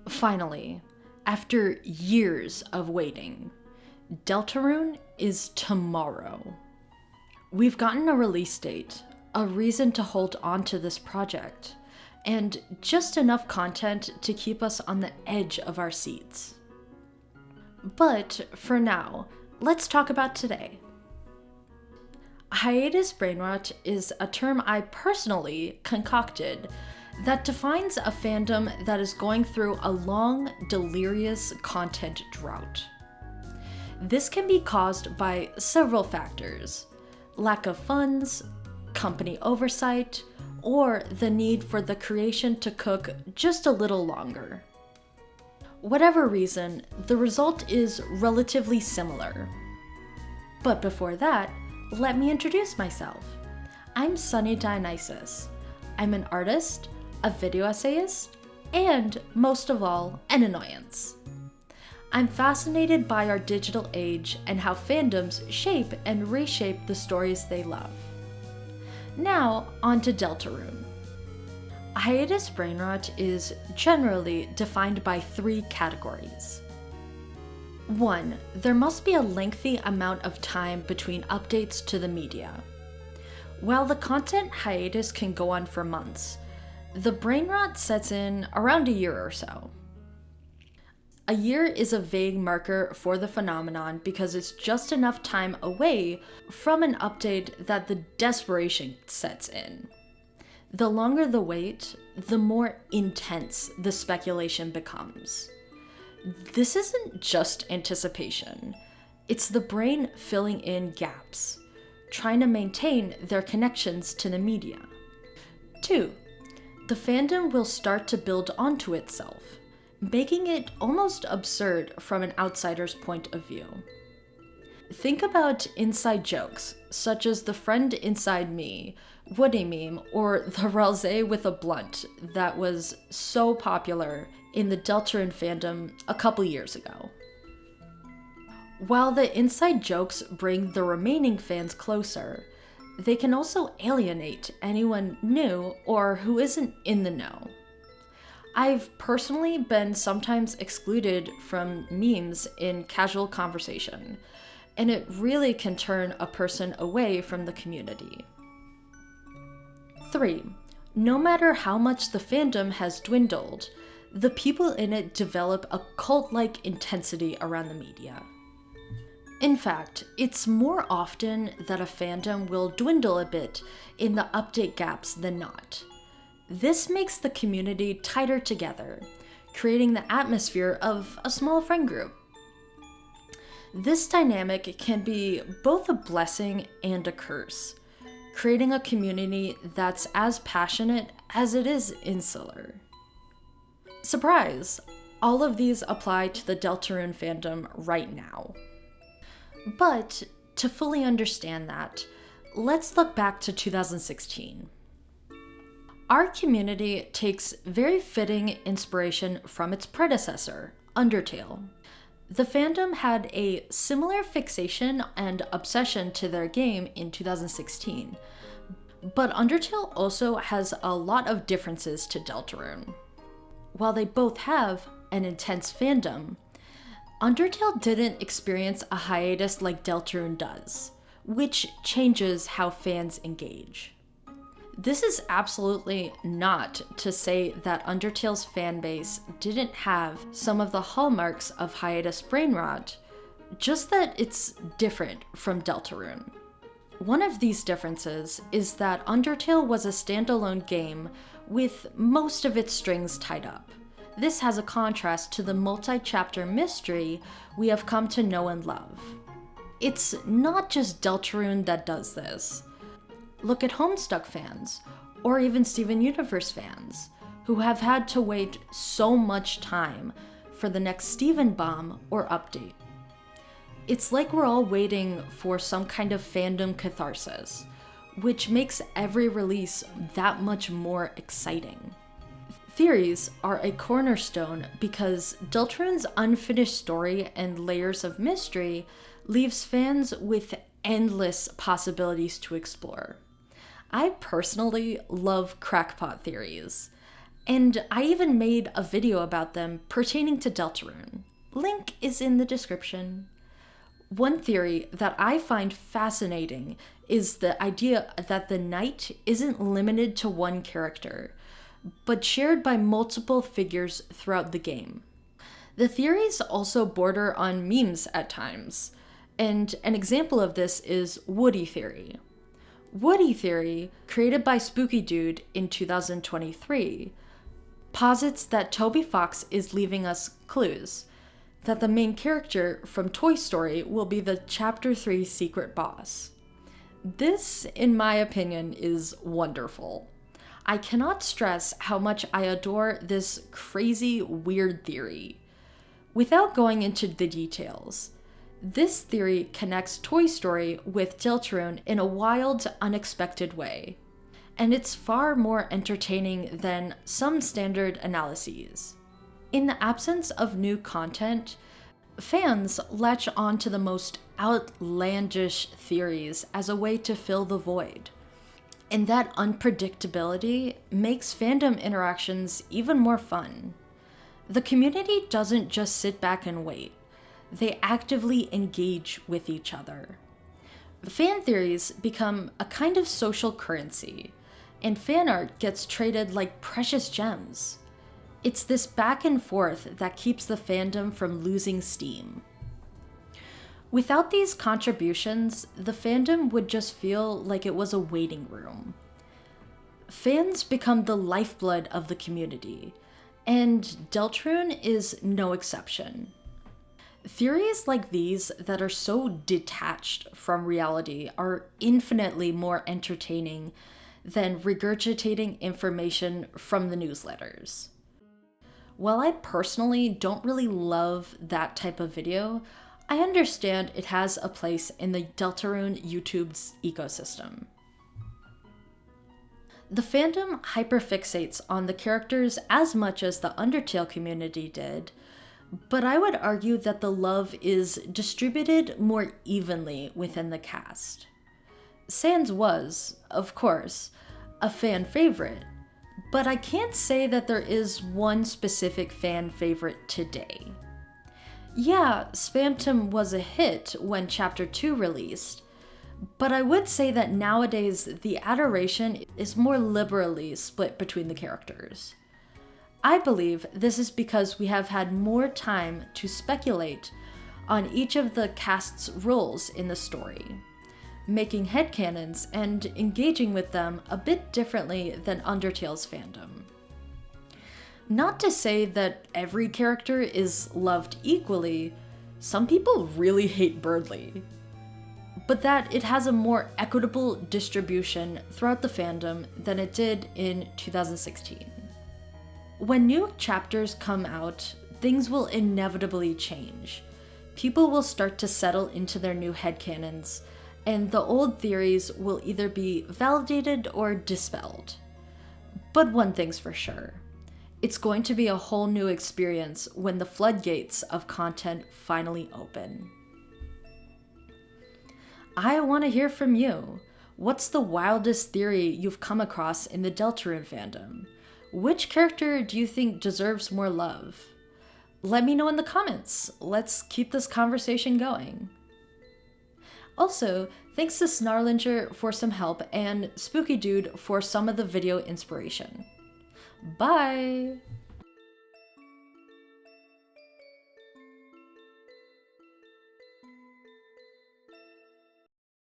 Finally, after years of waiting, Deltarune is tomorrow. We've gotten a release date, a reason to hold on to this project, and just enough content to keep us on the edge of our seats. But for now, let's talk about today. Hiatus Brainrot is a term I personally concocted that defines a fandom that is going through a long, delirious content drought. This can be caused by several factors: lack of funds, company oversight, or the need for the creation to cook just a little longer. Whatever reason, the result is relatively similar. But before that, let me introduce myself. I'm Sunny Dionysus. I'm an artist, a video essayist, and, most of all, an annoyance. I'm fascinated by our digital age and how fandoms shape and reshape the stories they love. Now, on to Deltarune. Hiatus Brainrot is generally defined by 3 categories. 1. There must be a lengthy amount of time between updates to the media. While the content hiatus can go on for months, the brainrot sets in around a year or so. A year is a vague marker for the phenomenon because it's just enough time away from an update that the desperation sets in. The longer the wait, the more intense the speculation becomes. This isn't just anticipation. It's the brain filling in gaps, trying to maintain their connections to the media. 2. The fandom will start to build onto itself, making it almost absurd from an outsider's point of view. Think about inside jokes, such as the friend inside me, Woody meme, or the Ralze with a blunt that was so popular in the Deltarune fandom a couple years ago. While the inside jokes bring the remaining fans closer, they can also alienate anyone new or who isn't in the know. I've personally been sometimes excluded from memes in casual conversation, and it really can turn a person away from the community. 3. No matter how much the fandom has dwindled, the people in it develop a cult-like intensity around the media. In fact, it's more often that a fandom will dwindle a bit in the update gaps than not. This makes the community tighter together, creating the atmosphere of a small friend group. This dynamic can be both a blessing and a curse, creating a community that's as passionate as it is insular. Surprise! All of these apply to the Deltarune fandom right now. But to fully understand that, let's look back to 2016. Our community takes very fitting inspiration from its predecessor, Undertale. The fandom had a similar fixation and obsession to their game in 2016, but Undertale also has a lot of differences to Deltarune. While they both have an intense fandom, Undertale didn't experience a hiatus like Deltarune does, which changes how fans engage. This is absolutely not to say that Undertale's fanbase didn't have some of the hallmarks of Hiatus Brainrot, just that it's different from Deltarune. One of these differences is that Undertale was a standalone game with most of its strings tied up. This has a contrast to the multi-chapter mystery we have come to know and love. It's not just Deltarune that does this. Look at Homestuck fans, or even Steven Universe fans, who have had to wait so much time for the next Steven bomb or update. It's like we're all waiting for some kind of fandom catharsis, which makes every release that much more exciting. Theories are a cornerstone because Deltarune's unfinished story and layers of mystery leaves fans with endless possibilities to explore. I personally love crackpot theories, And I even made a video about them pertaining to Deltarune. Link is in the description. One theory that I find fascinating is the idea that the knight isn't limited to one character, but shared by multiple figures throughout the game. The theories also border on memes at times, and an example of this is Woody theory. Woody theory, created by Spooky Dude in 2023, posits that Toby Fox is leaving us clues, that the main character from Toy Story will be the Chapter 3 secret boss. This, in my opinion, is wonderful. I cannot stress how much I adore this crazy, weird theory. Without going into the details, this theory connects Toy Story with Deltarune in a wild, unexpected way, and it's far more entertaining than some standard analyses. In the absence of new content, fans latch on to the most outlandish theories as a way to fill the void. And that unpredictability makes fandom interactions even more fun. The community doesn't just sit back and wait. They actively engage with each other. Fan theories become a kind of social currency, and fan art gets traded like precious gems. It's this back and forth that keeps the fandom from losing steam. Without these contributions, the fandom would just feel like it was a waiting room. Fans become the lifeblood of the community, and Deltarune is no exception. Theories like these that are so detached from reality are infinitely more entertaining than regurgitating information from the newsletters. While I personally don't really love that type of video, I understand it has a place in the Deltarune YouTube's ecosystem. The fandom hyperfixates on the characters as much as the Undertale community did, but I would argue that the love is distributed more evenly within the cast. Sans was, of course, a fan favorite, but I can't say that there is one specific fan favorite today. Yeah, Spamtum was a hit when Chapter 2 released, but I would say that nowadays the adoration is more liberally split between the characters. I believe this is because we have had more time to speculate on each of the cast's roles in the story, making headcanons and engaging with them a bit differently than Undertale's fandom. Not to say that every character is loved equally, some people really hate Birdly, but that it has a more equitable distribution throughout the fandom than it did in 2016. When new chapters come out, things will inevitably change. People will start to settle into their new headcanons, and the old theories will either be validated or dispelled. But one thing's for sure. It's going to be a whole new experience when the floodgates of content finally open. I want to hear from you. What's the wildest theory you've come across in the Deltarune fandom? Which character do you think deserves more love? Let me know in the comments. Let's keep this conversation going. Also, thanks to Snarlinger for some help and Spooky Dude for some of the video inspiration. Bye!